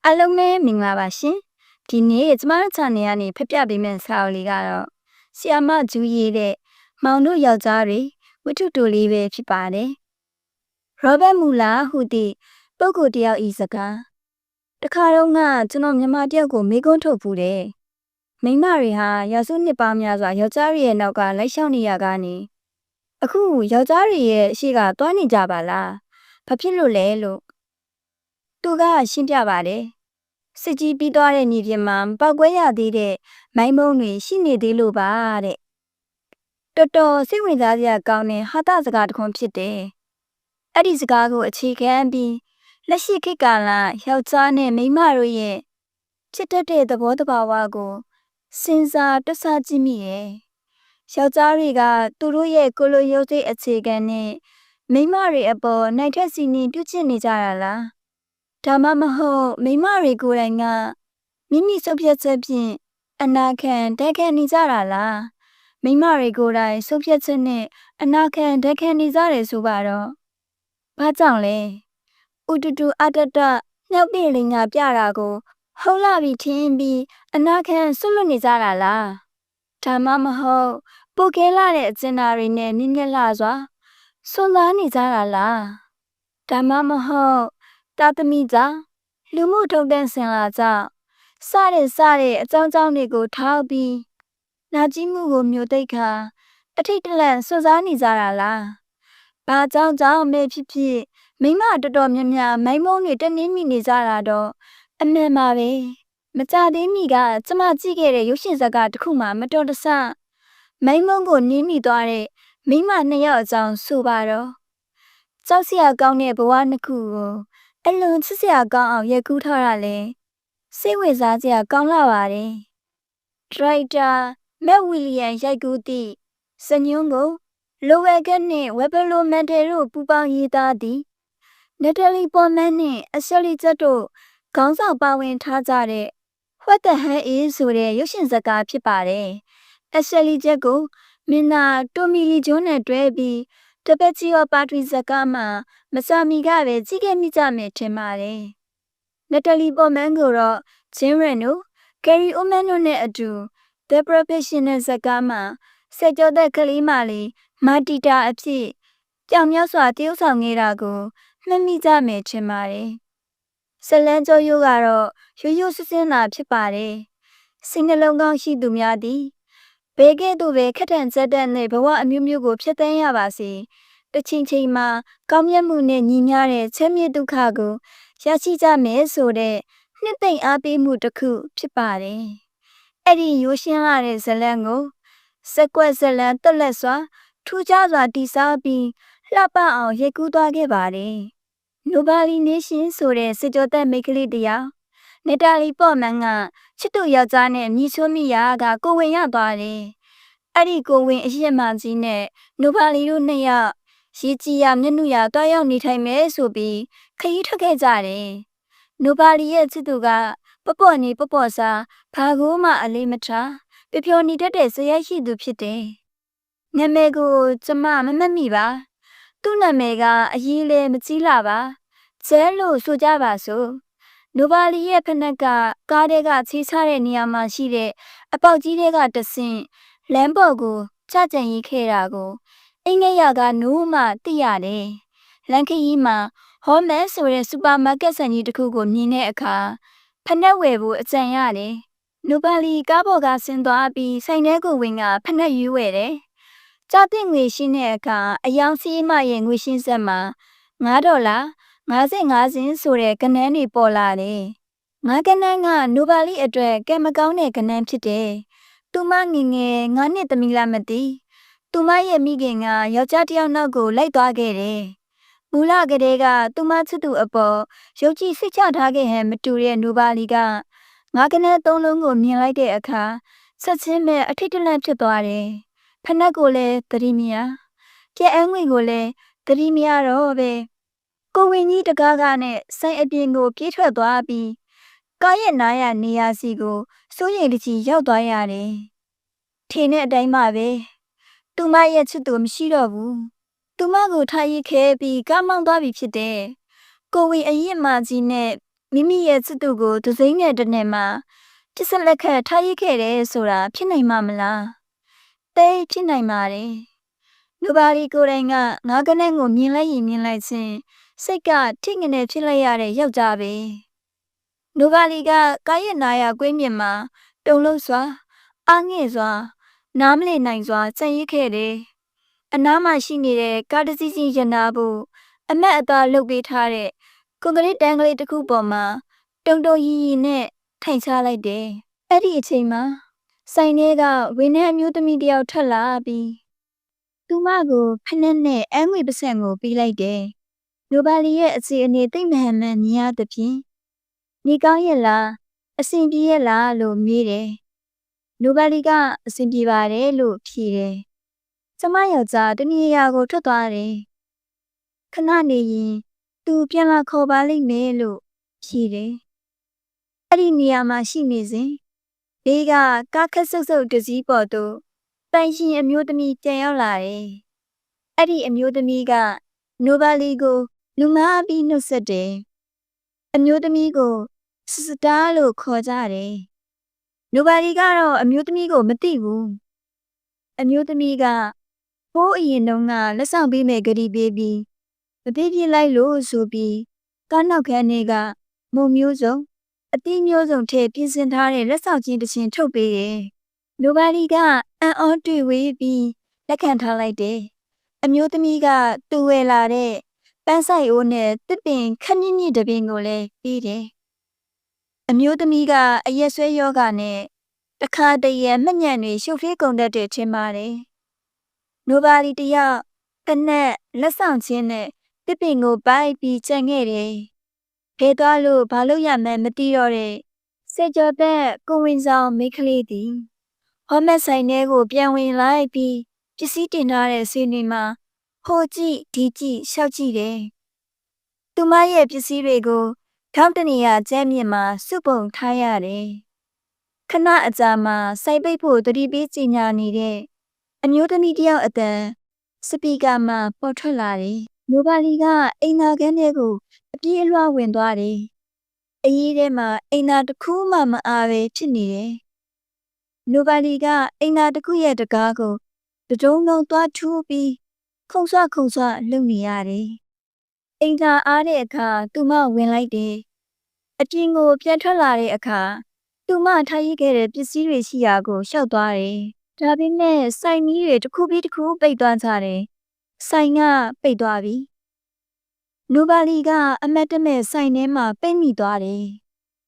အားလုံးပဲမင်္ဂလာပါရှင်ဒီနေ့ကျမတို့ channel ကနေဖပြပေးမယ့်စာအုပ်လေးကတော့ဆီယာမဂျူးရေးတဲ့မောင်တို့ယောက်ျားတွေဝတ္ထုတိုလေးပဲဖြစ်ပါတယ်ရောဘတ်မူလာဟူသည့်ပုဂ္ဂိုလ်တယောက်ဤစကားတခါတော့ကကျွန်တော်မြန်မာတယောက်ကိုမေးခွန်းထုတ်ဖူးတယ်မိန်းမတွေဟာရာစုနှစ်ပေါင်းများစွာယောက်ျားတွေရဲ့နောက်ကလိုက်ရှောက်နေရကနေအခုယောက်ျားတွေရဲ့အရှိကတွားနေကြပါလားဘာဖြစ်လို့လဲလို့သူကရှင်းပြပါတယ်စစ်ကြီးပြီးသွားတဲ့ညီပြင်မှာပောက်ကွဲရသေးတဲ့မိုင်းမုံတွေရှိနေသေးလို့ပါတဲ့တော်တော်စိတ်ဝင်စားစရာကောင်းတဲ့ဟာသစကားတစ်ခွန်းဖြစ်တယ်အဲ့ဒီစကားကိုအခြေခံပြီးလက်ရှိခေတ်ကာလယောက်ျားနဲ့မိန်းမတို့ရဲ့ဖြစ်တတ်တဲ့သဘောတဘာဝကိုစဉ်းစားတွက်ဆကြည့်မိရဲ့ယောက်ျားတွေကသူတို့ရဲ့ကိုလိုရုပ်စိတ်အခြေခံနဲ့မိန်းမတွေအပေါ်နိုင်ထက်စီနေပြုချစ်နေကြရလားဒါမှမဟုတ်မိန်းမတွေကိုယ်တိုင်ကမိမိစုပ်ဖြတ်ချက်ဖြင့်အနာခံတက်ခံနေကြတာလားမိန်းမတွေကိုယ်တိုင်စုပ်ဖြတ်ချက်နဲ့အနာခံတက်ခံနေကြတယ်ဆိုပါတော့ဘာကြောင့်လဲဥတူတူအတတနှောက်ပြလင်ကပြတာကိုဟုတ်လာပြီထင်ပြီးအနာခံဆွလွတ်နေကြတာလားဒါမှမဟုတ်ပုတ်ခဲလာတဲ့အကျဉ်းသားတွေနဲ့မြင့်မြတ်လာစွာဆွန်သားနေကြတာလားဒါမှမဟုတ်တာသမီကြောင့်လူမှုထုံတန်းစင်လာကြောင့်စတဲ့အကြောင်းတွေကိုထောက်ပြီးနာကျင်မှုကိုမျိုးသိခါအထိတ်တလန့်စွန့်စားနေကြတာလားဘာကြောင့်မဲဖြစ်ဖြစ်မိမတော်တော်များများမိုင်းမုံတွေတနင်းမိနေကြတာတော့အမှန်ပါပဲမကြသေးမီကကျမကြည့်ခဲ့တဲ့ရုပ်ရှင်ဇာတ်ကားတစ်ခုမှမတော်တဆမိုင်းမုံကိုနင်းမိသွားတဲ့မိမနှစ်ယောက်အကြောင်းဆိုပါတော့ကြောက်စရာကောင်းတဲ့ဘဝနှစ်ခုကိုအလွန်ချစ်စရာကောင်းအောင်ရိုက်ကူးထားတာလေစိတ်ဝင်စားစရာကောင်းလာပါတယ်ဒရိုက်တာမက်ဝီလီယံရိုက်ကူးသည့်စညွန်းကိုလိုဝဲကနှင့်ဝက်ဘလိုမန်တယ်တို့ပူးပေါင်းရေးသားသည်နက်တလီပေါ်မန်နှင့်အရှလီချက်တို့ခေါင်းဆောင်ပါဝင်ထားကြတဲ့ What the hell is ဆိုတဲ့ရုပ်ရှင်ဇာတ်ကားဖြစ်ပါတယ်အရှလီချက်ကိုမင်းသားတိုမီလီဂျွန်းနဲ့တွဲပြီးတပတ်ချီယောပါထရီဇာတ်ကားမှာမစာမီကပဲကြည့်ခဲ့မိကြမယ်ထင်ပါတယ်နက်တလီပေါ်မန်ကိုတော့ဂျင်းရန်တို့ကယ်ရီအိုမန်တို့နဲ့အတူ The Professional ဇာတ်ကားမှာဆက်ကြောတဲ့ကလေးမလေးမာတီတာအဖြစ်ကြောင်မြောက်စွာတရုပ်ဆောင်နေတာကိုမှတ်မိကြမယ်ထင်ပါတယ်ဇလန်းကျော်ရိုးကတော့ရိုးစင်းတာဖြစ်ပါတယ်စိတ်နှလုံးကောင်းရှိသူများသည်ဘယ်ကဲ့သို့ပဲခက်ထန်ကြက်တဲ့နဲ့ဘဝအမျိုးမျိုးကိုဖျက်ဆီးရပါစေတချိန်မှာကောင်းမြတ်မှုနဲ့ညီမျှတဲ့ချမ်းမြေ့ဒုက္ခကိုရရှိကြမယ်ဆိုတဲ့နှစ်သိမ့်အားပေးမှုတစ်ခုဖြစ်ပါတယ်အဲ့ဒီရိုးရှင်းလာတဲ့ဇလန်းကိုစက်ကွက်ဇလန်းတက်လက်စွာထူးခြားစွာတည်ဆောက်ပြီးလှပအောင်ရိုက်ကူးသွားခဲ့ပါတယ်နိုဘာလီနေရှင်ဆိုတဲ့စစ်ကြောသက်မိန်းကလေးတယောက်နတာလီပေါ့မန်ကချစ်သူယောက်ျားနဲ့မြည်ချိုးမိရာကကိုဝင်ရသွားတယ်အဲ့ဒီကိုဝင်အရက်မှကြီးနဲ့နိုဘာလီတို့နှစ်ယောက်ရေကြီးရမျက်နှာရတွားရောက်နေထိုင်မယ်ဆိုပြီးခရီးထွက်ခဲ့ကြတယ်နိုဘာလီရဲ့ချစ်သူကပေါ့စားဘာကိုမှအလေးမထားပျော်နေတတ်တဲ့ဇယိုက်ရှိသူဖြစ်တယ်နာမည်ကိုကျမမမှတ်မိပါသူ့နာမည်ကအရေးလဲမကြီးလာပါကျဲလို့ဆိုကြပါစို့နိုဘာလီရဲ့ဖနက်ကကားထဲကချေးချတဲ့နေရာမှာရှိတဲ့အပေါက်ကြီးတွေကတဆင့်လမ်းပေါ်ကိုချကြံရေးခဲ့တာကိုအင်္ဂရကနိုးမှသိရတယ်လမ်းခရီးမှာဟောမဲဆိုတဲ့စူပါမားကတ်ဆိုင်ကြီးတစ်ခုကိုမြင်တဲ့အခါဖနက်ဝယ်ဖို့အကြံရတယ်နိုဘာလီကားပေါ်ကဆင်းသွားပြီးဆိုင်ထဲကိုဝင်ကဖနက်ယူဝယ်တယ်ကြာတဲ့ငွေရှင်းတဲ့အခါအယောင်စီးမရဲ့ငွေရှင်းဆက်မှာ$55 စင်ဆိုတဲ့ကဏ္ဍတွေပေါ်လာတယ်။ငါးကဏ္ဍကနိုဘာလီအတွက်ကဲမကောင်းတဲ့ကဏ္ဍဖြစ်တယ်။သူမငယ်9နှစ်သမီးလားမသိ။သူမရဲ့မိခင်ကယောက်ျားတစ်ယောက်နောက်ကိုလိုက်သွားခဲ့တယ်။မူလကတည်းကသူမချစ်သူအပေါ်ယုံကြည်စိတ်ချထားခဲ့ဟန်မတူတဲ့နိုဘာလီကငါးကဏ္ဍသုံးလုံးကိုမြင်လိုက်တဲ့အခါဆက်ချင်းမဲ့အထိတ်တလန့်ဖြစ်သွားတယ်။ဖနက်ကိုလည်းသတိမရပြက်အန်းငွေကိုလည်းသတိမရတော့ပဲကိုဝင်ကြီးတကားကနဲ့ဆိုင်အပြင်ကိုပြေးထွက်သွားပြီးကားရဲ့နားရနေရာစီကိုစိုးရိမ်တကြီးရောက်သွားရတယ်ထင်းတဲ့အတိုင်းမှပဲသူမရဲ့ချစ်သူမရှိတော့ဘူးသူမကိုထားရစ်ခဲပြီးကားမောင်းသွားပြီဖြစ်တယ်ကိုဝင်အရင်မှကြီးနဲ့ မိမိရဲ့စစ်သူကိုဒစိမ့်နဲ့တနေ့မှပစ္စလက်ခတ်ထားရခဲ့တယ်ဆိုတာဖြစ်နိုင်မှာမလားတဲဖြစ်နိုင်ပါတယ်နူပါလီကိုယ်တိုင်ကငါးကနန်းကိုမြင်လိုက်ရင်မြင်လိုက်ချင်းစိတ်ကထိငနေဖြစ်လိုက်ရတဲ့ယောက်ျားပဲနူပါလီကကားရဲ့နာရကွင်းမြင့်မှာတုံလို့စွာအားငယ်စွာနားမလည်နိုင်စွာကြံ့ရစ်ခဲ့တယ်အနားမှာရှိနေတဲ့ကားတစ်စီးစီးရနာဖို့အမတ်အသားလုပ်ပေးထားတဲ့ကွန်ကရစ်တန်းကလေးတစ်ခုပေါ်မှာတုံတုံရီရီနဲ့ထိုင်ချလိုက်တယ်အဲ့ဒီအချိန်မှာဆိုင်ထဲကဝင်းထဲအမျိုးသမီးတယောက်ထွက်လာပြီးသူမကိုဖက်နဲ့အငွေပစံကိုပေးလိုက်တယ်နူပါလီရဲ့အခြေအနေသိမ့်မဟန်မှန်မြင်ရသဖြင့်နေကောင်းရဲ့လားအဆင်ပြေရဲ့လားလို့မေးတယ်နူပါလီကအဆင်ပြေပါတယ်လို့ဖြေတယ်ကျမယောက်ျားတနေရာကိုထွက်သွားတယ်ခဏနေရင်သူပြန်လာခေါ်ပါလိမ့်မယ်လို့ဖြေတယ်အဲ့ဒီနေရာမှာရှိနေစဉ်ဘေးကကားခက်ဆုပ်ဆုပ်တစည်းပေါ်သို့တိုင်ရှင်အမျိုးသမီးပြန်ရောက်လာတယ်အဲ့ဒီအမျိုးသမီးကနိုဘာလီကိုလူမားပြီးနှုတ်ဆက်တယ်အမျိုးသမီးကိုစစတားလို့ခေါ်ကြတယ်နိုဘာလီကတော့အမျိုးသမီးကိုမသိဘူးအမျိုးသမီးကဘိုးအရင်တုန်းကလက်ဆောင်ပေးမယ်ကြည်ပေးပြီးမပြေးပြေးလိုက်လို့ဆိုပြီးကားနောက်ခန်းထဲကမုံမျိုးစုံအသီးမျိုးစုံထည့်ပြင်ဆင်ထားတဲ့လက်ဆောင်ချင်းတစ်ချင်းထုတ်ပေးတယ်။နိုဘာလီကအံ့ဩတွေ့ဝေးပြီးလက်ခံထားလိုက်တယ်။အမျိုးသမီးကသူ့ဝယ်လာတဲ့ပန်းဆိုင်အိုးနဲ့တစ်ပင်ခက်မြင့်မြင့်တပင်ကိုလည်းပေးတယ်။အမျိုးသမီးကအရက်ဆွဲယောဂနဲ့တခါတရံမှညံ့တွေရှုပ်ထွေးကုန်တတ်တဲ့ထင်ပါတယ်။နိုဘာလီတယောက်တနက်လက်ဆောင်ချင်းနဲ့တစ်ပင်ကိုပိုက်ပြီးကြံခဲ့တယ်။ဖဲသွားလို့ဘာလို့ရမှန်းမသိတော့တဲ့စေကျော်သက်ကိုဝင်ဆောင်မိခလေးသည်ဟောမက်ဆိုင်ထဲကိုပြန်ဝင်လိုက်ပြီးပစ္စည်းတင်ထားတဲ့ဆွေတွေမှာဟိုကြည့်ဒီကြည့်ရှောက်ကြည့်တယ်။သူမရဲ့ပစ္စည်းတွေကိုထောက်တနေရကျဲမြင့်မှာစုပုံထားရတယ်။ခဏအကြာမှာစိုက်ပိတ်ဖို့တတိပေးကြီးညာနေတဲ့အမျိုးသမီးတယောက်အတန်စပီကာမှာပေါ်ထွက်လာတယ်။နိုဘာလီကအိမ်သာခန်းထဲကိုအပြေးအလွှားဝင်သွားတယ်။အရေးထဲမှာအိမ်သာတစ်ခုမှမအားပဲဖြစ်နေတယ်။နိုဘာလီကအိမ်သာတစ်ခုရဲ့တကားကိုတဒုံလုံးသွားထူးပြီးခုံဆွလုံနေရတယ်။အိမ်သာအားတဲ့အခါသူမဝင်လိုက်တယ်။အပြင်ကိုပြန်ထွက်လာတဲ့အခါသူမထားရခဲ့တဲ့ပစ္စည်းတွေရှိရာကိုရှောက်သွားတယ်။ဒါပေမဲ့ဆိုင်မီးတွေတစ်ခုပြီးတစ်ခုပိတ်သွားကြတယ်။ဆိုင်ကပိတ်သွားပြီ။နိုဘာလီကအမတ်တမဲ့ဆိုင်ထဲမှာပိတ်မိသွားတယ်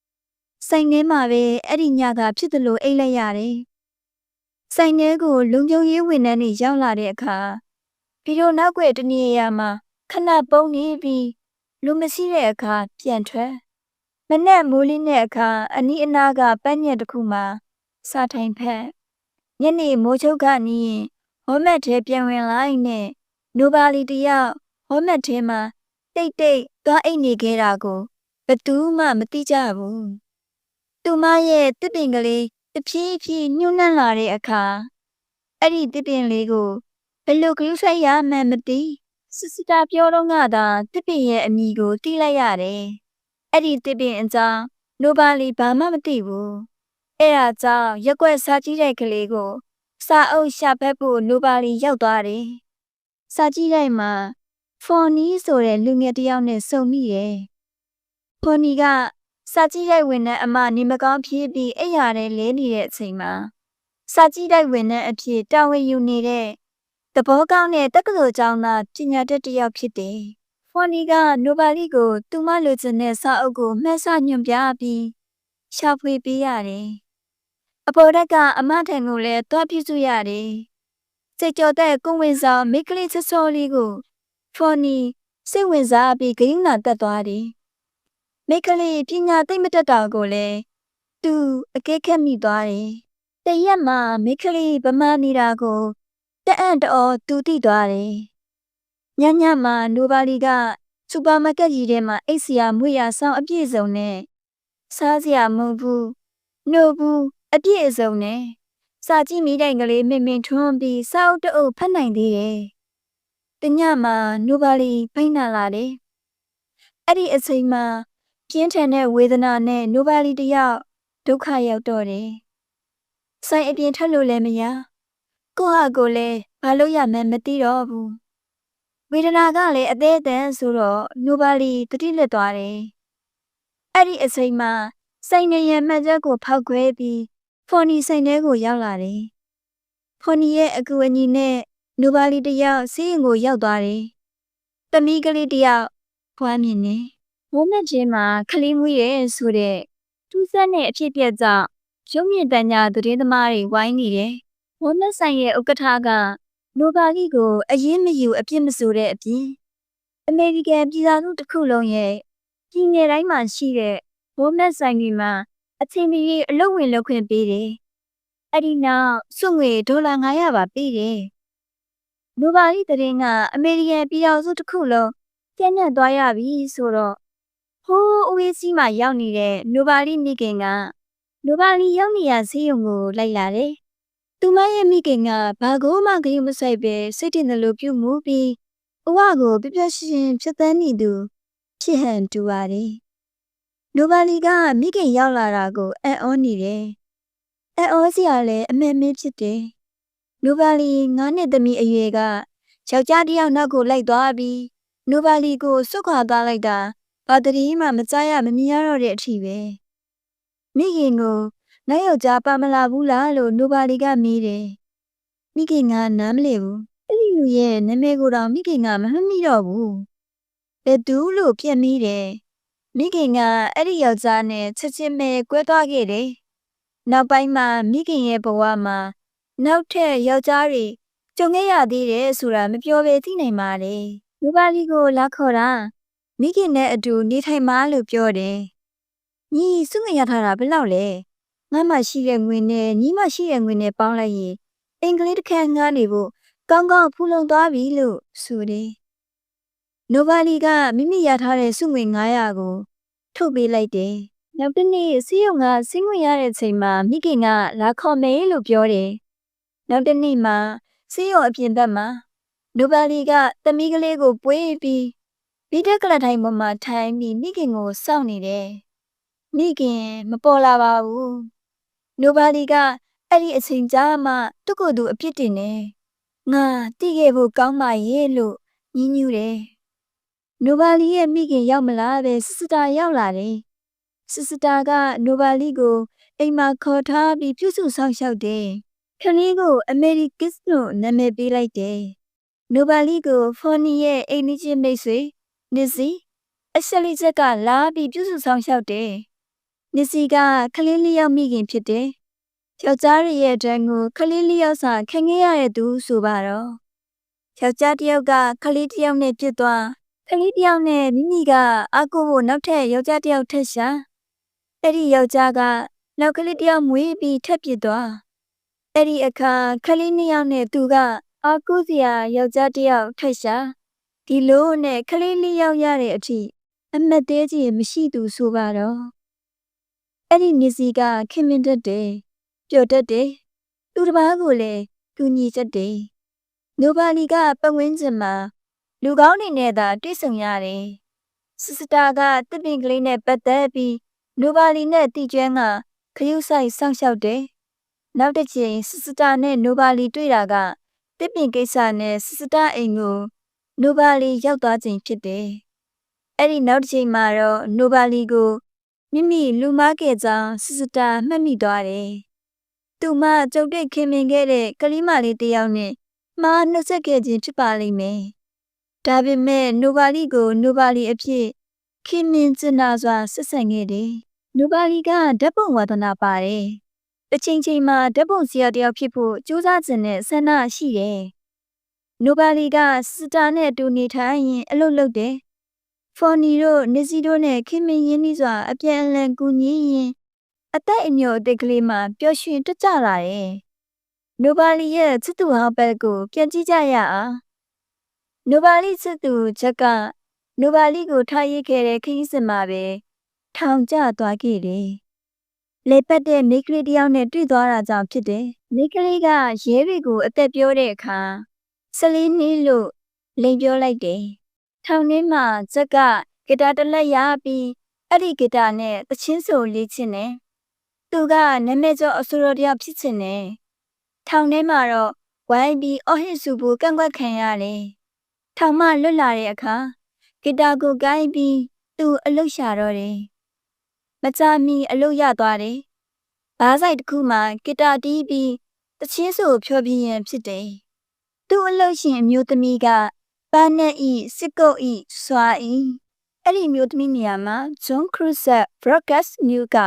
။ဆိုင်ထဲမှာပဲအဲ့ဒီညကဖြစ်သလိုအိတ်လိုက်ရတယ်။ဆိုင်ထဲကိုလုံခြုံရေးဝန်ထမ်းတွေရောက်လာတဲ့အခါပြီးတော့နောက်ွယ်တနေရာမှာခဏပုံနေပြီးလူမရှိတဲ့အခါပြန်ထွက်မနဲ့မိုးလင်းတဲ့အခါအနီးအနားကပန်းညက်တစ်ခုမှာစာထိုင်ဖက်ညနေမိုးချုပ်ကနီးရင်ဟောမက်ထဲပြန်ဝင်လိုက်နဲ့နိုဘာလီတယောက်ဟောမက်ထဲမှာတိတ်သွားအိတ်နေခဲ့တာကိုဘယ်သူမှမသိကြဘူးသူမရဲ့တစ်ပင်ကလေးတဖြည်းဖြည်းညှို့နှံ့လာတဲ့အခါအဲ့ဒီတစ်ပင်လေးကိုဘယ်လိုကလူဆိုင်ရမှန်းမသိစစ်စတာပြောတော့ငါသာတစ်ပင်ရဲ့အမည်ကိုသိလိုက်ရတယ်အဲ့ဒီတစ်ပင်အကြောင်းနိုဘာလီဘာမှမသိဘူးအဲ့ဒါကြောင့်ရက်ွက်စားကြည့်တဲ့ကလေးကိုစာအုပ်ရှာဖတ်ဖို့နိုဘာလီရောက်သွားတယ်စာကြည့်တိုင်းမှာဖော်နီဆိုတဲ့လူငယ်တစ်ယောက်နဲ့ဆုံမိတယ်ဖော်နီကစာကြည့်တဲ့ဝန်ထမ်းအမနေမကောင်းဖြစ်ပြီးအိပ်ရာထဲလဲနေတဲ့အချိန်မှာစာကြည့်တဲ့ဝန်ထမ်းအဖြစ်တာဝန်ယူနေတဲ့သဘောကောင်းတဲ့တက္ကသိုလ်ကျောင်းသားပညာတတ်တစ်ယောက်ဖြစ်တယ်။ဖော်နီကနိုဘာလီကိုသူမလိုချင်တဲ့စာအုပ်ကိုမှတ်စညွှန်ပြပြီးရှာဖွေပေးရတယ်။အပေါ်တက်ကအမထံကိုလည်းတွားပြစုရတယ်။စိတ်ကြောတဲ့ကိုဝင်ဆောင်မိကလေးချစောလေးကိုဖော်နီစိတ်ဝင်စားပြီးဂိမ်းနာတက်သွားတယ်။မိကလေးပညာသိမ့်မတက်တာကိုလည်းသူအကဲခတ်မိသွားတယ်။တရက်မှာမိကလေးဗမာနေတာကိုတအံ့တော်သူသိသွားတယ်။ညမှာနိုဘာလီကစူပါမားကတ်ကြီးထဲမှာအိတ်စရာမွေရဆောင်အပြည့်စုံနဲ့စားစရာမဟုတ်ဘူးနှုတ်ဘူးအပြည့်အစုံနဲ့စာကြည့်မိတိုင်ကလေးမင်ထွန်းပြီးစာအုပ်တအုပ်ဖတ်နိုင်သေးတယ်။တညမှာနိုဘာလီဖိတ်နာလာတယ်။အဲ့ဒီအချိန်မှာပ ပြင်းထန်တဲ့ဝေဒနာနဲ့နိုဘာလီတယောက်ဒုက္ခရောက်တော့တယ်။ဆိုင်အပြင်ထွက်လို့လည်းမရ။ကိုဟာကိုလည်းဘာလို့ရမှန်းမသိတော့ဘူး။ဝေဒနာကလည်းအသေးအတန်ဆိုတော့နိုဘာလီတတိလက်သွားတယ်။အဲ့ဒီအချိန်မှာစိန်နေရမှတ်ချက်ကိုဖောက်ခွဲပြီးဖော်နီစိန်ထဲကိုရောက်လာတယ်။ဖော်နီရဲ့အကူအညီနဲ့နိုဘာလီတယောက်ဆေးရုံကိုရောက်သွားတယ်။သမီးကလေးတယောက်ဖွားမြင်နေဝမ်းနဲ့ချင်းမှာခလေးမွေးရဲဆိုတဲ့တူးဆက်နဲ့အဖြစ်ပြက်ကြောင့်ရုံမြင့်တန်ညာသတင်းသမားတွေဝိုင်းနေတယ်။ဝမ်းမဆိုင်ရဲ့ဥက္ကဋ္ဌကနိုဘာလီကိုအရင်မယူအပြစ်မဆိုတဲ့အပြင်အမေရိကန်ပြည်ထောင်စုတစ်ခုလုံးရဲ့ပြည်နယ်တိုင်းမှာရှိတဲ့ဝမ်းမဆိုင်တွေမှာအချိန်မီအလုပ်ဝင်လုပ်ခွင့်ပေးတယ်။အဲ့ဒီနောက်စုငွေဒေါ်လာ900ပါပေးတယ်။နိုဘာလီသတင်းကအမေရိကန်ပြည်ထောင်စုတစ်ခုလုံးကျန်းညံ့သွားရပြီဆိုတော့ဟိုးအဝေးစီးမှာရောက်နေတဲ့နိုဘာလီမိခင်ကနိုဘာလီရောက်နေရဆေးရုံကိုလိုက်လာတယ်။သူမရဲ့မိခင်ကဘာကိုမှဂရုမစိုက်ပဲစိတ်တင်တယ်လို့ပြုမှုပြီးအဝကိုပြပြရှင်ဖြစ်သန်းနေသူဖြစ်ဟန်တူပါတယ်။နိုဘာလီကမိခင်ရောက်လာတာကိုအံ့ဩနေတယ်။အံ့ဩစရာလည်းအမှန်မင်းဖြစ်တယ်။နိုဘာလီ9နှစ်သမီးအရွယ်ကယောက်ျားတစ်ယောက်နောက်ကိုလိုက်သွားပြီးနိုဘာလီကိုစွတ်ခွာသွားလိုက်တာဘာတည်းမှမကြားရမမြင်ရတော့တဲ့အထိပဲမိခင်ကိုနိုင်ယောက်ျားပါမလာဘူးလားလို့နိုဘာလီကမေးတယ်မိခင်ကနားမလည်ဘူးအဲ့ဒီလူရဲ့နာမည်ကိုတော့မိခင်ကမမှတ်မိတော့ဘူးဘယ်သူလို့ပြန်မေးတယ်မိခင်ကအဲ့ဒီယောက်ျားနဲ့ချက်ချင်းပဲကွဲသွားခဲ့တယ်နောက်ပိုင်းမှာမိခင်ရဲ့ဘဝမှာနောက်ထပ်ယောက်ျားတွေကြုံခဲ့ရသေးတယ်ဆိုတာမပြောဘဲသိနိုင်ပါတယ်နိုဘာလီကိုလာခေါ်တာမိခင်နဲ့အတူနေထိုင်မှလို့ပြောတယ်။ညီစုငရထားတာဘယ်လောက်လဲ။ငါမှရှိတဲ့ငွေနဲ့ညီမရှိတဲ့ငွေနဲ့ပေါင်းလိုက်ရင်အင်္ဂလိပ်တစ်ခန်းငှားနေဖို့ကောင်းကောင်းဖူးလုံသွားပြီလို့ဆိုတယ်။နိုဘာလီကမိမိရထားတဲ့စုငွေ900ကိုထုတ်ပေးလိုက်တယ်။နောက်တစ်နေ့စီးရုံကစင်းငွေရတဲ့ချိန်မှာမိခင်ကလာခေါ်မယ်လို့ပြောတယ်။နောက်တစ်နေ့မှာစီးရုံအပြင်ဘက်မှာနိုဘာလီကသမီးကလေးကိုပွေးပြီးဗီဒကလထိုင်ပေါ်မှာထိုင်ပြီးမိခင်ကိုစောင့်နေတယ်။မိခင်မပေါ်လာပါဘူး။နိုဘာလီကအဲ့ဒီအချိန်ကြာမှသူ့ကိုယ်သူအပြစ်တင်နေ။ငါတိခဲ့ဖို့ကောင်းပါရဲ့လို့ညှဉ်းညူးတယ်။နိုဘာလီရဲ့မိခင်ရောက်မလာပဲစစ်စတာရောက်လာတယ်။စစ်စတာကနိုဘာလီကိုအိမ်မှာခေါ်ထားပြီးပြုစုဆောင်ရှောက်တယ်။ခလေးကိုအမေရိကစ်လို့နာမည်ပေးလိုက်တယ်။နိုဘာလီကိုဖော်နီရဲ့အိမ်နီးချင်းမိတ်ဆွေနစ်စီအရှလီချက်ကလာပြီးပြုစုဆောင်ရှောက်တယ်။နစ်စီကခလေးလေးယောက်မိခင်ဖြစ်တယ်။ယောက်ျားရဲ့တန်းကိုခလေးလေးယောက်စာခံခဲ့ရတဲ့သူဆိုပါတော့။ယောက်ျားတစ်ယောက်ကခလေးတစ်ယောက်နဲ့ပြစ်သွားခလေးတစ်ယောက်နဲ့မိမိကအာကိုကိုနောက်ထပ်ယောက်ျားတစ်ယောက်ထက်ရှာ။အဲ့ဒီယောက်ျားကနောက်ကလေးတစ်ယောက်မွေးပြီးထပ်ပြစ်သွား။အဲ့ဒီအခါခလေးနှစ်ယောက်နဲ့သူကအာကိုစရာယောက်ျားတစ်ယောက်ထက်ရှာဒီလိုနဲ့ခလေးလေးယောက်ရတဲ့အထိအမတ်သေးကြီးမရှိသူဆိုပါတော့အဲ့ဒီနစ်စီကခင်မင်တတ်တယ်ပျော်တတ်တယ်သူတစ်ပါးကိုလည်းသူညီတတ်တယ်နိုဘာလီကပတ်ဝန်းကျင်မှာလူကောင်းတွေနဲ့သာတွေ့ဆုံရတယ်စစ်စတာကတစ်ပင်ကလေးနဲ့ပတ်သက်ပြီးနိုဘာလီနဲ့တီကျွမ်းကခရုဆိုင်စောင့်ရှောက်တယ်နောက်တစ်ချိန်စစ်စတာနဲ့နိုဘာလီတွေ့တာကတစ်ပင်ကိစ္စနဲ့စစ်စတာအိမ်ကိုနိုဘာလီရောက်သွားချိန်ဖြစ်တယ်။အဲ့ဒီနောက်တစ်ချိန်မှာတော့နိုဘာလီကိုမိမိလူမခဲ့ကြောင်းစစ်စတာမှတ်မိသွားတယ်။သူမကြုံတွေ့ခင်မင်ခဲ့တဲ့ကလေးမလေးတစ်ယောက်နဲ့မှားနှုတ်ဆက်ခဲ့ခြင်းဖြစ်ပါလိမ့်မယ်။ဒါပေမဲ့နိုဘာလီကိုနိုဘာလီအဖြစ်ခင်မင်ကျင်နာစွာဆက်ဆံခဲ့တယ်။နိုဘာလီကဓာတ်ပုံဝါသနာပါတယ်။တစ်ချိန်ချိန်မှာဓာတ်ပုံဆရာတစ်ယောက်ဖြစ်ဖို့ကြိုးစားခြင်းနဲ့ဆန္ဒရှိတယ်။နိုဘာလီကစစ်တာနဲ့အတူနေထိုင်ရင်အလုပ်လုပ်တယ်။ဖော်နီတို့နစ်စီတို့နဲ့ခင်မင်ရင်းနှီးစွာအပြန်အလှန်ကူညီရင်အသက်အညိုအသက်ကလေးမှပျော်ရွှင်တက်ကြလာတယ်။နိုဘာလီရဲ့ချစ်သူဟောင်းဘက်ကိုပြန်ကြည့်ကြရအောင်။နိုဘာလီချစ်သူချက်ကနိုဘာလီကိုထားရခဲ့တဲ့ခရီးစဉ်မှာပဲထောင်ကျသွားခဲ့တယ်။လေပတ်တဲ့မိန်းကလေးတစ်ယောက်နဲ့တွေ့သွားတာကြောင့်ဖြစ်တယ်။မိန်းကလေးကရဲတွေကိုအသက်ပြောတဲ့အခါ14နှစ်လို့လိန်ပြောလိုက်တယ်။ထောင်ထဲမှာဇက်ကဂီတာတစ်လက်ရပြီး အဲ့ဒီဂီတနဲ့တချင်းဆိုလေးချင်းနဲ့သူကနာမည်ကျော်အဆိုတော်တယောက်ဖြစ်ချင်တယ်ထောင်ထဲမှာတော့ဝိုင်းပြီးအော်ဟစ်ဆူဖို့ကန့်ကွက်ခံရတယ်ထောင်မှလွတ်လာတဲ့အခါဂီတာကိုကိုင်းပြီးသူအလုရှာတော့တယ်မကြမီအလုရသွားတယ်ဘားဆိုင်တစ်ခုမှာဂီတာတီးပြီးတချင်းဆိုဖြောပြရင်ဖြစ်တယ်သူ့အလုရှင်အမျိုးသမီးကပန်းနဲ့ဤစစ်ကုတ်ဤစွာဤအဲ့ဒီမျိုးသမီးနေရာမှာ John Cruiser Broadcast News က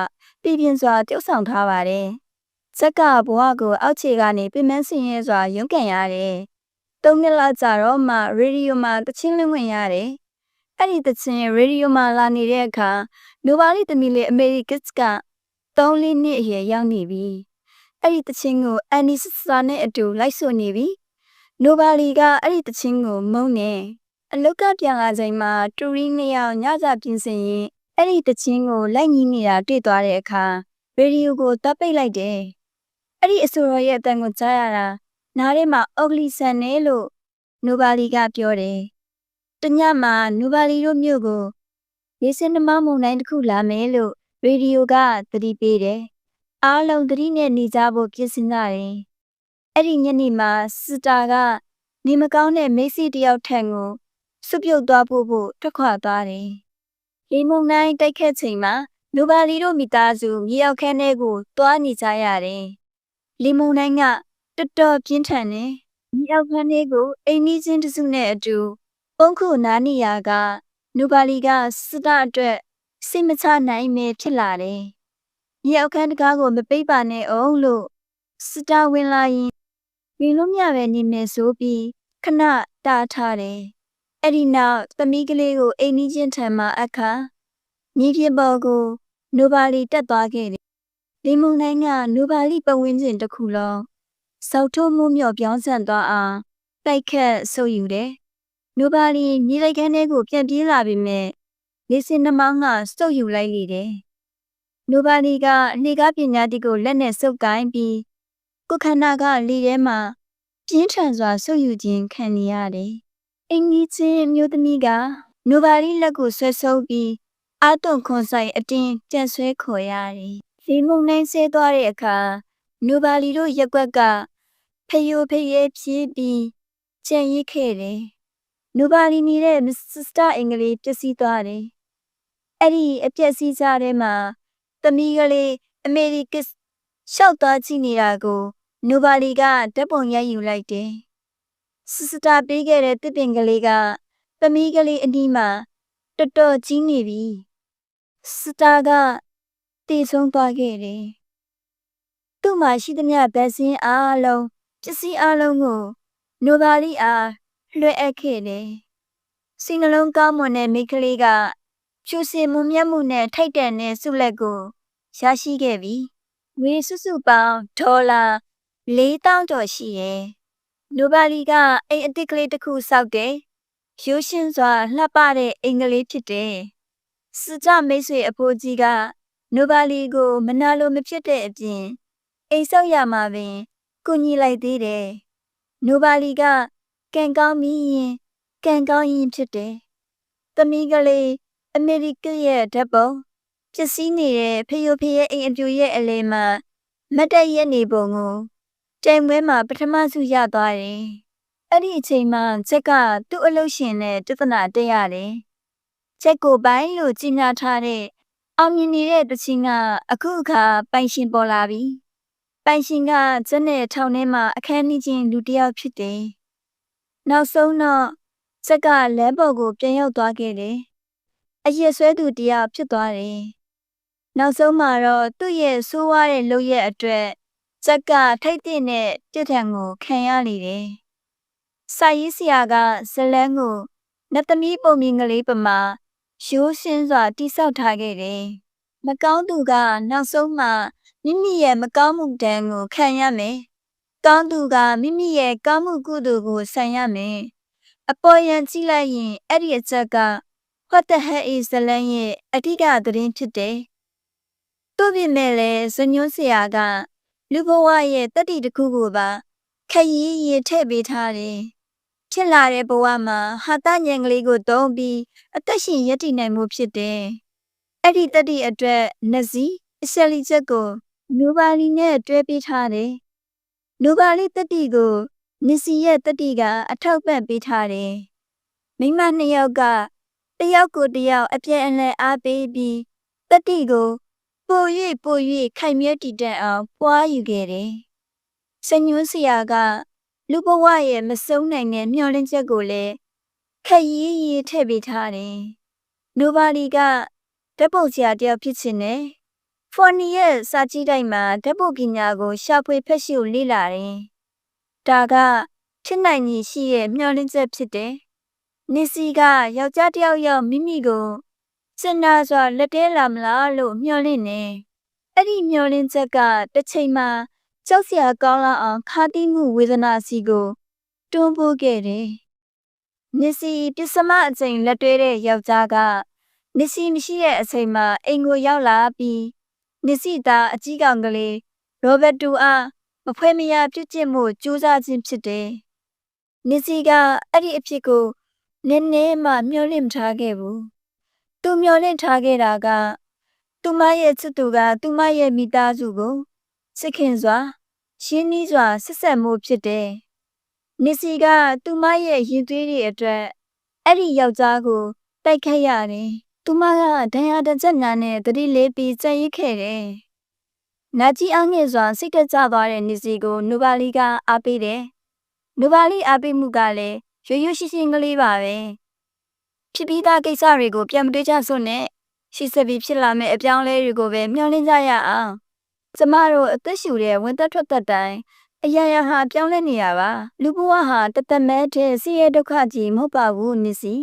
ပြည်ပြင်းစွာတည်ဆောက်ထားပါတယ်။ဇက်ကဘဝကိုအောက်ခြေကနေပြင်ပန်းဆင်းရဲစွာရုန်းကန်ရတယ်။၃နှစ်လောက်ကြာတော့မှရေဒီယိုမှာတချင်းလင်းဝင်ရတယ်။အဲ့ဒီတချင်းရေဒီယိုမှာလာနေတဲ့အခါနိုဘာလီသမီးလေးအမေရိကစ်က3-4နှစ်အရွယ်ရောက်နေပြီ။အဲ့ဒီတချင်းကိုအန်နီစစ်စာနဲ့အတူလိုက်ဆိုနေပြီ။နိုဘာလီကအဲ့ဒီတချင်းကိုမုန်းနေအလုတ်ကပြန်လာချိန်မှာတူရီနှစ်ယောက်ညစာပြင်ဆင်ရင်အဲ့ဒီတချင်းကိုလိုက်ညီးနေတာတွေ့သွားတဲ့အခါရေဒီယိုကိုတပ်ပိတ်လိုက်တယ်။အဲ့ဒီအဆိုတော်ရဲ့အတန်ကိုကြားရတာနားထဲမှာအော်ဂလီဆန်နေလို့နိုဘာလီကပြောတယ်။တညမှာနိုဘာလီတို့မြို့ကိုရေစင်းနှမမုန်တိုင်းတစ်ခုလာမယ်လို့ရေဒီယိုကသတိပေးတယ်။အားလုံးသတိနဲ့နေကြဖို့ပြင်ဆင်ကြတယ်။အဲ့ဒီညနေမှာစတာကနေမကောင်းတဲ့မိတ်ဆွေတယောက်ထံကိုစွပြုတ်သွားဖို့ထွက်ခွာသွားတယ်။လေမုန်တိုင်းတိုက်ခတ်ချိန်မှာနိုဘာလီတို့မိသားစုမြေရောက်ခန်းထဲကိုသွားနေကြရတယ်။လေမုန်တိုင်းကတော်တော်ပြင်းထန်တယ်။မြေရောက်ခန်းထဲကိုအိမ်နီးချင်းတစုနဲ့အတူပုံခုနားနေရကနိုဘာလီကစတာအတွက်စိတ်မချနိုင်ပဲဖြစ်လာတယ်။မြေရောက်ခန်းတကားကိုမပိတ်ပါနဲ့အောင်လို့စတာဝင်လာရင်ဝင်လို့မရပဲနေမယ်ဆိုပြီးခဏတားထားတယ်။အဲ့ဒီနောက်သမီးကလေးကိုအိမ်နီးချင်းထံမှာအခါမြေပြင်ပေါ်ကိုနိုဘာလီတက်သွားခဲ့တယ်။လေမုန်တိုင်းကနိုဘာလီပတ်ဝန်းကျင်တစ်ခုလုံးစောက်ထိုးမှုမြော့ပြောင်းဆန်သွားအောင်တိုက်ခတ်ဆုပ်ယူတယ်။နိုဘာလီမြေလိုက်ခန်းထဲကိုပြန်ပြေးလာပြီမဲ့လေစင်နှမောင်းကစုပ်ယူလိုက်လေတယ်။နိုဘာလီကလေကားပညာတိကိုလက်နဲ့စုပ်ကိုင်းပြီးကိုခန္ဓာကလေထဲမှာပြင်းထန်စွာဆုပ်ယူခြင်းခံနေရတယ်။အင်ကြီးချင်းမျိုးသမီးကနိုဘာလီလက်ကိုဆွဲဆုပ်ပြီးအာတုံခွန်ဆိုင်အတင်းကြံဆွဲခေါ်ရတယ်။လေမုန်တိုင်းဆဲသွားတဲ့အခါနိုဘာလီတို့ရက်ွက်ကဖယိုဖရဲပြေးပြီးကြံရစ်ခဲ့တယ်။နိုဘာလီနေတဲ့မစ္စတာအင်္ဂလိပ်ပျက်စီးသွားတယ်။အဲ့ဒီအပျက်စီးကြားထဲမှာသမီးကလေးအမေရိကစ်ရှောက်သွားကြည့်နေတာကိုနိုဘာလီကဓာတ်ပုံရိုက်ယူလိုက်တယ်။စတာပေးခဲ့တဲ့တစ်ပင်ကလေးကသမီးကလေးအနီးမှာတော်တော်ကြီးနေပြီ။စတာကတည်ဆုံးသွားခဲ့တယ်။သူ့မှာရှိသမျှဗက်စင်းအားလုံးပစ္စည်းအားလုံးကိုနိုဘာလီအားလွှဲအပ်ခဲ့တယ်။စိတ်နှလုံးကောင်းမွန်တဲ့မိန်းကလေးကဖြူစင်မွန်မြတ်မှုနဲ့ထိုက်တန်တဲ့ဆုလက်ကိုရရှိခဲ့ပြီ။ငွေစုစုပေါင်းဒေါ်လာ4,000ကျော်ရှိတယ်။နိုဘာလီကအိမ်အတစ်ကလေးတစ်ခုစောက်တယ်။ရိုးရှင်းစွာလှပတဲ့အိမ်ကလေးဖြစ်တယ်။စကြမိတ်ဆွေအဖိုးကြီးကနိုဘာလီကိုမနာလိုမဖြစ်တဲ့အပြင်အိမ်ဆောက်ရမှာပင်ကူညီလိုက်သေးတယ်။နိုဘာလီကကံကောင်းပြီးရင်ကံကောင်းရင်ဖြစ်တယ်။သမီးကလေးအမေရိကရဲ့ဓာတ်ပုံပျက်စီးနေတဲ့ဖယိုဖရဲအိမ်အပြူရဲ့အလဲမှာမတ်တက်ရက်နေပုံကိုတိုင်ပွဲမှာပထမဆုရသွားတယ်။အဲ့ဒီအချိန်မှာချက်ကသူ့အလုပ်ရှင်နဲ့တသနာတက်ရတယ်။ချက်ကိုပိုင်းလို့ကြီးညာထားတဲ့အောင်မြင်နေတဲ့တချင်းကအခုအခါပိုင်ရှင်ပေါ်လာပြီ။ပိုင်ရှင်ကကျက်နဲ့ထောင်ထဲမှာအခန်းကြီးချင်းလူတစ်ယောက်ဖြစ်တယ်။နောက်ဆုံးတော့ချက်ကလမ်းပေါ်ကိုပြန်ရောက်သွားခဲ့တယ်။အရက်ဆွဲသူတစ်ယောက်ဖြစ်သွားတယ်။နောက်ဆုံးမှာတော့သူ့ရဲ့ဆိုးဝါးတဲ့လုပ်ရက်အတွက်ချက်ကထိတ်တဲ့နဲ့ပြစ်ထန်ကိုခံရလေတယ်။စာရေးဆရာကဇလန်းကိုနတ်သမီးပုံမြင်ကလေးပမာရိုးရှင်းစွာတိဆောက်ထားခဲ့တယ်။မကောင်းသူကနောက်ဆုံးမှမိမိရဲ့မကောင်းမှုတန်ကိုခံရမယ်။ကောင်းသူကမိမိရဲ့ကောင်းမှုကုသိုလ်ကိုဆံရမယ်။အပေါ်ယံကြည့်လိုက်ရင်အဲ့ဒီအချက်ကWhat the hell is ဇလန်းရဲ့အဓိကသတင်းဖြစ်တယ်။သို့ပြင်မဲ့လည်းဇညွန်းဆရာကလူဘဝရဲ့တတိတစ်ခုကိုပါခရီးရင်ထည့်ပေးထားတယ်။ဖြစ်လာတဲ့ဘဝမှာဟာတညံကလေးကိုသုံးပြီးအသက်ရှင်ရည်တည်နိုင်မှုဖြစ်တယ်။ အဲ့ဒီတတိအတွက်နစီအရှက်လီချက်ကိုနူပါလီနဲ့တွဲပေးထားတယ်။နူပါလီတတိကိုနစီရဲ့တတိကအထောက်ပံ့ပေးထားတယ်။မိမနှစ်ယောက်ကတယောက်ကိုတယောက်အပြည့်အလဲအားပေးပြီးတတိကိုပို၍ခိုင်မြဲတည်တတ်အောင်ပွားယူခဲ့တယ်။စညွှန်းဆရာကလူဘဝရဲ့မဆုံးနိုင်တဲ့မျှော်လင့်ချက်ကိုလည်းခက်ရေးထည့်ပေးထားတယ်။နူပါလီကဓာတ်ပုံဆရာတယောက်ဖြစ်ချင်တယ်။ဖော်နီရဲ့စာကြည့်တိုက်မှာဓာတ်ပုံပညာကိုရှာဖွေဖက်ရှုလေ့လာတယ်။ဒါကဖြစ်နိုင်ရည်ရှိရဲ့မျှော်လင့်ချက်ဖြစ်တယ်။နစ်စီကယောက်ျားတယောက်ယောက်မိမိကိုစင်နာစွာလက်တဲလာမလားလို့မျှော်လင့်နေ။အဲ့ဒီမျှော်လင့်ချက်ကတစ်ချိန်မှာကြောက်စရာကောင်းလာအောင်ခါတိမှုဝေဒနာစီကိုတွန်းပို့ခဲ့တယ်။နစ်စီပစ္စမအချိန်လက်တွဲတဲ့ယောက်ျားကနစ်စီမရှိတဲ့အချိန်မှာအိမ်ကိုရောက်လာပြီးနစ်စီသားအကြီးကောင်ကလေးရောဘတ်တူအားမဖွဲမရပြုတ်ကျင့်မှုကြိုးစားခြင်းဖြစ်တယ်။နစ်စီကအဲ့ဒီအဖြစ်ကိုနည်းနည်းမှမျှော်လင့်မထားခဲ့ဘူး။သူမျှော်လင့်ထားခဲ့တာကသူမရဲ့ချစ်သူကသူမရဲ့မိသားစုကိုစစ်ခင်စွာရှင်းနီးစွာဆက်ဆက်မှုဖြစ်တယ်။နစ်စီကသူမရဲ့ရင်သွေးတွေအတွက်အဲ့ဒီယောက်ျားကိုတိုက်ခတ်ရတယ်။သူမကဒဏ်ရာတစ်ချက်နာနဲ့တတိလေးပြီးကြံ့ရစ်ခဲ့တယ်။နာကြီးအောင်ငယ်စွာစိတ်ကကြသွားတဲ့နစ်စီကိုနူပါလီကအားပေးတယ်။နူပါလီအားပေးမှုကလည်းရိုးရိုးရှင်းရှင်းကလေးပါပဲ။ဖြစ်ပြီးသားကိစ္စတွေကိုပြန်မတွေးကြစို့နဲ့ရှိစပြီးဖြစ်လာမယ့်အပြောင်းလဲတွေကိုပဲမျှော်လင့်ကြရအောင်။ကျမတို့အသက်ရှူတဲ့ဝင်သက်ထွက်သက်တိုင်းအရာရာဟာပြောင်းလဲနေရပါလူဘဝဟာတသက်မဲတဲ့ဆင်းရဲဒုက္ခကြီးမဟုတ်ပါဘူးနစ်စီ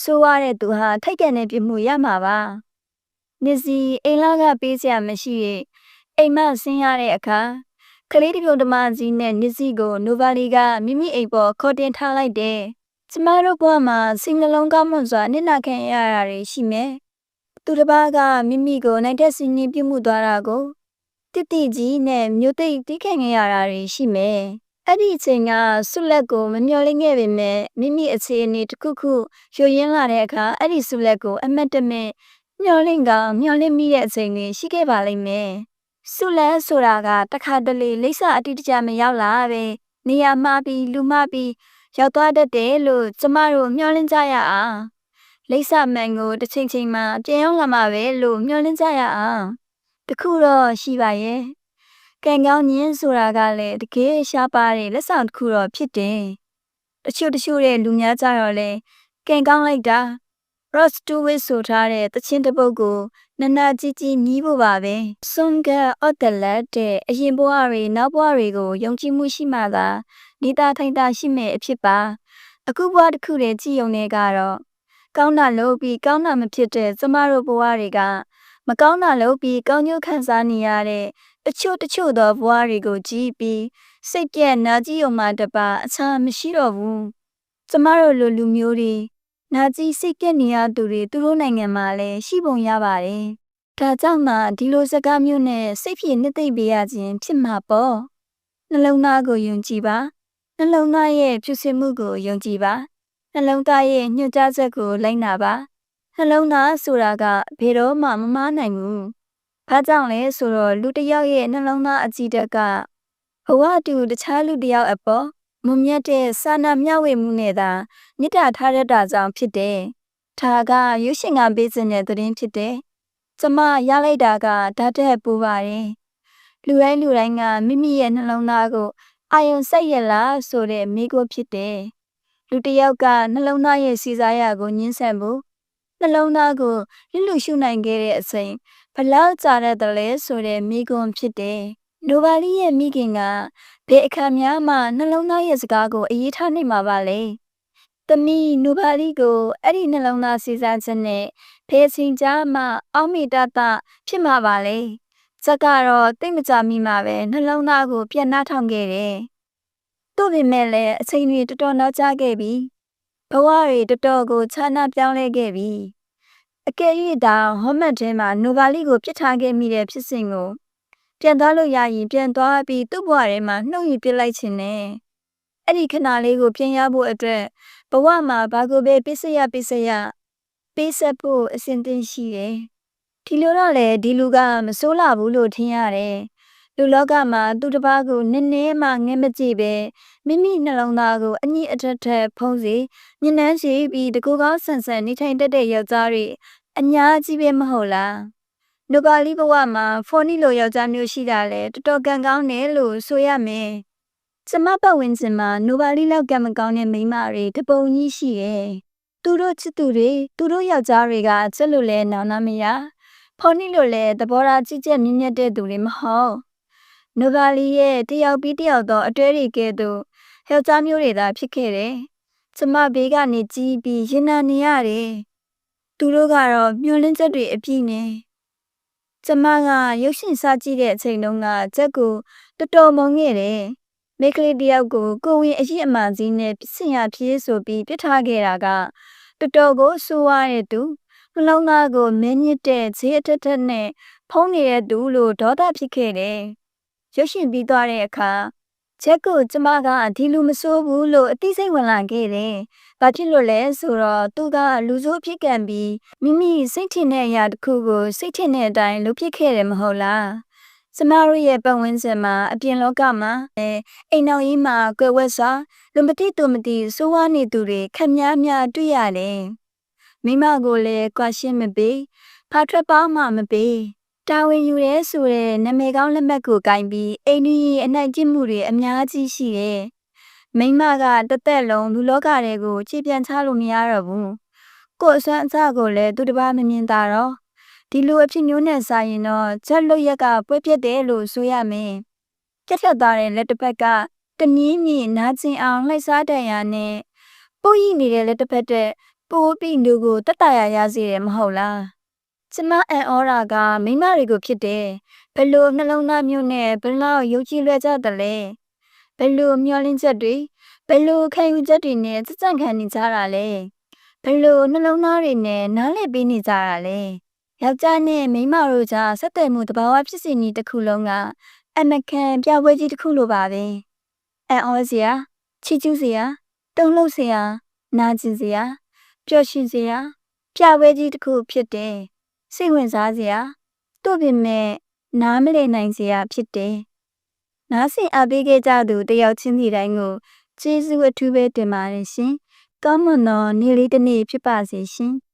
ဆိုရတဲ့သူဟာထိုက်ကန်တဲ့ပြမှုရမှာပါနစ်စီအိမ်လာကပေးစရာမရှိရဲ့အိမ်မဆင်းရတဲ့အခါကလေးတပြုံတမကြီးနဲ့နစ်စီကိုနိုဗာလီကမိမိအိမ်ပေါ်ခေါ်တင်ထားလိုက်တယ်ကျမတို့ဘဝမှာစိတ်နှလုံးကောင်းမွန်စွာနစ်နာခံရတာတွေရှိမယ်သူတစ်ပါးကမိမိကိုနိုင်တဲ့စင်ရင်ပြုမှုသွားတာကိုတိတိကြီးနဲ့မြို့သိတိခံခဲ့ရတာတွေရှိမယ်။အဲ့ဒီအချိန်ကဆုလက်ကိုမမျော်လင့်ခဲ့ပေမဲ့မိမိအခြေအနေတစ်ခုခုယိုယွင်းလာတဲ့အခါအဲ့ဒီဆုလက်ကိုအမတ်တမဲ့မျော်လင့်မိတဲ့အချိန်တွေရှိခဲ့ပါလိမ့်မယ်။ဆုလက်ဆိုတာကတခါတလေလိပ်စာအတိအကျမရောက်လာပဲနေရာမှားပြီးလူမှားပြီးရောက်သွားတတ်တယ်လို့ကျမတို့မျှော်လင့်ကြရအောင်။လိပ်စာမှန်ကိုတစ်ချိန်ချိန်မှာပြန်ရောက်လာမှာပဲလို့မျှော်လင့်ကြရအောင်။တခုတော့ရှိပါရဲ့ကံကောင်းခြင်းဆိုတာကလည်းတကယ်ရှားပါတဲ့လက်ဆောင်တစ်ခုတော့ဖြစ်တယ်တချို့တဲ့လူများကြတော့လေကံကောင်းလိုက်တာ Ross Stewart ဆိုထားတဲ့သချင်းတစ်ပုဒ်ကိုနနာကြီးမြည်ဖို့ပါပဲ Songa Ottelet တဲ့အရင်ဘဝတွေနောက်ဘဝတွေကိုယုံကြည်မှုရှိမှသာနေတာထိုင်တာရှိမဲ့အဖြစ်ပါအခုဘဝတစ်ခုတည်းကြည်ယုံနေကတော့ကောင်းတာလို့ပြီးကောင်းတာမဖြစ်တဲ့ကျမတို့ဘဝတွေကမကောင်းတာလို့ပြီးကောင်းကျိုးခံစားနေရတဲ့တချို့သောဘဝတွေကိုကြည့်ပြီးစိတ်ပြက်နာကြည့်ုံမှတပါအခြားမရှိတော့ဘူးကျမတို့လိုလူမျိုးတွေနာကြည့်စိတ်ပြက်နေရသူတွေသူတို့နိုင်ငံမှာလည်းရှိပုံရပါတယ်ဒါကြောင့်မှဒီလိုစကားမျိုးနဲ့စိတ်ဖြစ်နှစ်သိမ့်ပေးရခြင်းဖြစ်မှာပေါ့နှလုံးသားကိုယုံကြည်ပါနှလုံးသားရဲ့ဖြူစင်မှုကိုယုံကြည်ပါနှလုံးသားရဲ့ညွှန်ကြားချက်ကိုလိုက်နာပါနှလုံးသားဆိုတာကဘယ်တော့မှမမားနိုင်ဘူး။ဘာကြောင့်လဲဆိုတော့လူတစ်ယောက်ရဲ့နှလုံးသားအကြည့်တက်ကဘဝတူတခြားလူတစ်ယောက်အပေါ်မမြတ်တဲ့စာနာမျှဝေမှုနဲ့သာမေတ္တာထားရတာကြောင့်ဖြစ်တယ်။ဒါကရုပ်ရှင်ကပေးခြင်းတဲ့သတင်းဖြစ်တယ်။ကျမရလိုက်တာကဓာတ်တက်ပူပါတယ်။လူတိုင်းကမိမိရဲ့နှလုံးသားကိုအာယုံစိုက်ရလားဆိုတဲ့မိကိုဖြစ်တယ်။လူတစ်ယောက်ကနှလုံးသားရဲ့စီစားရကိုညှင်းဆန်ဖို့နှလုံးသားကိုလူရှုနိုင်ခဲ့တဲ့အချိန်ဘလောက်ကြာတဲ့လဲဆိုတဲ့မိကွန်ဖြစ်တယ်။နိုဗာလီရဲ့မိခင်ကဘယ်အခါများမှနှလုံးသားရဲ့စကားကိုအရေးထားနိုင်မှာပါလဲ။သမီးနိုဗာလီကိုအဲ့ဒီနှလုံးသားစီစားခြင်းနဲ့ဘယ်ချိန်ကြာမှအောက်မေတ္တာဖြစ်မှာပါလဲ။ဇက်ကတော့တိတ်မကြမိမှပဲနှလုံးသားကိုပြန်နှားထောင်ခဲ့တယ်။သို့ပေမဲ့လည်းအချိန်တွေတော်တော်နောက်ကျခဲ့ပြီ။ဘဝတွေတော်တော်ကိုခြားနာပြောင်းလဲခဲ့ပြီ။အကယ်၍တောင်ဟောမတ်ထဲမှာနိုဗာလီကိုပြစ်ထားခဲ့မိတဲ့ဖြစ်စဉ်ကိုပြန်သွားလို့ရရင်ပြန်သွားပြီးသူ့ဘဝထဲမှာနှုတ်ယူပစ်လိုက်ခြင်းနဲ့အဲ့ဒီခဏလေးကိုပြန်ရဖို့အတွက်ဘဝမှာဘာကိုပဲပေးဆက်ဖို့အစဉ်သင့်ရှိတယ် ဒီလိုတော့လေဒီလူကမစိုးလာဘူးလို့ထင်ရတယ်လူလောကမှာသူတစ်ပါးကိုနည်းနည်းမှငဲမကြည့်ပဲမိမိနှလုံးသားကိုအညစ်အထက်ထက်ဖုံးစီညှဉ်းနှန်းရှိပြီးတကူကောင်းဆန်ဆန်နေထိုင်တတ်တဲ့ယောက်ျားတွေအများကြီးပဲမဟုတ်လားနိုဘာလီဘဝမှာဖော်နီလိုယောက်ျားမျိုးရှိတာလေတော်တော်ကံကောင်းတယ်လို့ဆိုရမယ်ကျမပတ်ဝန်းကျင်မှာနိုဘာလီလောက်ကံမကောင်းတဲ့မိန်းမတွေတပုံကြီးရှိရဲ့သူတို့ချစ်သူတွေသူတို့ယောက်ျားတွေကချစ်လို့လဲနောင်နာမရဖော်နီလို့လဲသဘောထားကြီးကျယ်မြင့်မြတ်တဲ့သူတွေမဟုတ်နိုဘာလီရဲ့တယောက်ပြီးတယောက်သောအတွဲတွေကဲ့သို့ယောက်ျားမျိုးတွေသာဖြစ်ခဲ့တယ်ကျမဘေးကနေကြီးပြီးရင်နာနေရတယ်သူတို့ကတော့မျောလင်းချက်တွေအပြည့်နဲ့ကျမကရုပ်ရှင်စားကြည့်တဲ့အချိန်တုန်းကဇက်ကိုတော်တော်မုန်းခဲ့တယ်မိကလေးတယောက်ကိုကိုဝင်အရေးအမှန်ကြီးနဲ့ပြစ်စင်ရဖြစ်ဆိုပြီးပြစ်ထားခဲ့တာကတော်တော်ကိုဆိုးရတဲ့သူနှလုံးသားကိုမင်းညစ်တဲ့ဈေးအထက်ထက်နဲ့ဖုံးနေတဲ့သူလို့ဒေါသဖြစ်ခဲ့တယ်ရုပ်ရှင်ပြီးသွားတဲ့အခါချက်ကိုကျမကဒီလူမဆိုးဘူးလို့အသိစိတ်ဝင်လာခဲ့တယ်။ဘာဖြစ်လို့လဲဆိုတော့သူကလူဆိုးဖြစ်ကံပြီးမိမိစိတ်ထင်တဲ့အရာတစ်ခုကိုစိတ်ထင်တဲ့အတိုင်းလုပ်ဖြစ်ခဲ့တယ်မဟုတ်လား။ကျမတို့ရဲ့ပတ်ဝန်းကျင်မှာအပြင်လောကမှာအိမ်နောက်ရေးမှာကွယ်ဝက်စွာလူမတိသူမတိဆိုးဝါးနေသူတွေခက်များများတွေ့ရတယ်။မိမကိုလည်းကွာရှင်းမပေးဖာထွက်ပေါင်းမှမပေးတာဝန်ယူရဲဆိုတဲ့နာမည်ကောင်းလက်မှတ်ကိုကင်ပြီးအိမ်ကြီးအနိုင်ကျင့်မှုတွေအများကြီးရှိတယ်။မိမကတသက်လုံးလူလောကတွေကိုခြေပြန်ချလို့မရတော့ဘူး။ကိုယ်အစွမ်းအစကိုလည်းသူတစ်ပါးမမြင်တာတော့ဒီလိုအဖြစ်မျိုးနဲ့ဆိုင်ရင်တော့ချက်လွတ်ရက်ကပွဲပြတ်တယ်လို့ဆိုရမယ်။ပြတ်ထွက်သွားတဲ့လက်တစ်ဖက်ကတနည်းမြင့်နာကျင်အောင်လှိုက်စားတန်ရနဲ့ပိုးရိနေတဲ့လက်တစ်ဖက်တဲ့ပိုးပြီးလူကိုတတ်တရာရစေတယ်မဟုတ်လား။ကျမအန်ဩရာကမိမတွေကိုဖြစ်တယ်ဘယ်လိုနှလုံးသားမျိုးနဲ့ဘယ်လောက်ယုံကြည်လွယ်ကြတယ်လဲဘယ်လိုမျောလင်းချက်တွေဘယ်လိုခံယူချက်တွေနဲ့စကြံခံနေကြတာလဲဘယ်လိုနှလုံးသားတွေနဲ့နားလည်ပေးနေကြတာလဲယောက်ျားနဲ့မိန်းမတို့ကြားဆက်သွယ်မှုတဘာဝဖြစ်စဉ်ကြီးတစ်ခုလုံးကအမကန်ပြပွဲကြီးတစ်ခုလိုပါပဲအန်ဩစရာချီကျူးစရာတုံ့လှုပ်စရာနာကျင်စရာပျော်ရွှင်စရာပြပွဲကြီးတစ်ခုဖြစ်တယ်စိတ်ဝင်စားစရာတို့ပြင်မဲ့နားမလည်နိုင်စရာဖြစ်တယ်။နားဆင်အားပေးခဲ့ကြသူတယောက်ချင်းစီတိုင်းကိုကျေးဇူးအထူးပဲတင်ပါတယ်ရှင်။ကောင်းမွန်သောနေ့လေးတစ်နေ့ဖြစ်ပါစေရှင်။